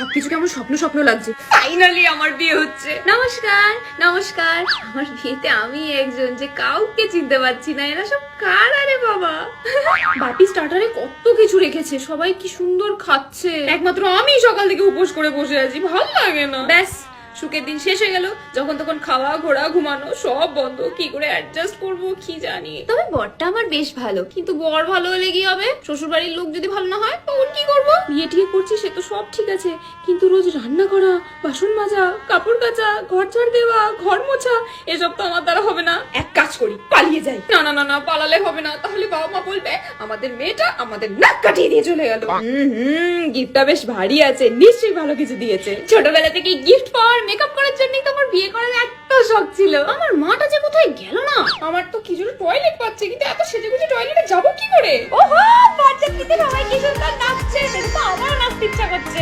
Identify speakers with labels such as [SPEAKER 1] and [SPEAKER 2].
[SPEAKER 1] সবকিছু কেমন স্বপ্ন স্বপ্ন লাগছে। ফাইনালি আমার বিয়ে হচ্ছে। নমস্কার নমস্কার। আমার বিয়েতে আমি একজন, যে কাউকে চিনতে পারছি না। এরা সব কার? আরে বাবা, বাপি স্টার্টারে কত কিছু রেখেছে, সবাই কি সুন্দর খাচ্ছে, একমাত্র আমি সকাল থেকে উপোস করে বসে আছি, ভালো লাগে না। ব্যাস, সুখের দিন শেষ হয়ে গেল। যখন তখন খাওয়া ঘোরা ঘুমানো সব বন্ধ। কি করে অ্যাডজাস্ট করব কি জানি। তবে বরটা আমার বেশ ভালো, কিন্তু বর ভালো হলে কি হবে? শ্বশুর বাড়ির লোক যদি ভালো না হয় তখন কি করব? বিয়ে টিয়ে করছি সে তো সব ঠিক আছে, কিন্তু রোজ রান্না করা, বাসন মাজা, কাপড় কাচা, ঘর ঝাড় দেওয়া, ঘর মোছা, এসব তো আমার দ্বারা হবে না। এক কাজ করি, পালিয়ে যাই। না না না না, পালালে হবে না, তাহলে বাবা মা বলবে আমাদের মেয়েটা আমাদের নাক কাটিয়ে দিয়ে চলে গেল। গিফটটা বেশ ভারী আছে, নিশ্চয়ই ভালো কিছু দিয়েছে। ছোটবেলা থেকে গিফট পাওয়ার, মেকআপ করার জন্যই তো আমার বিয়ে করার এত শখ ছিল। আমার মাটা যে কোথায় গেল না। আমার তো কি জন্য টয়লেট পাচ্ছে, কিন্তু এত সেজেগুজে টয়লেটে যাবো কি করে? ওহো, বাচ্চা কিতে সবাই কি সুন্দর নাচছে, সেটা তো আমারও নাচতে ইচ্ছা করছে।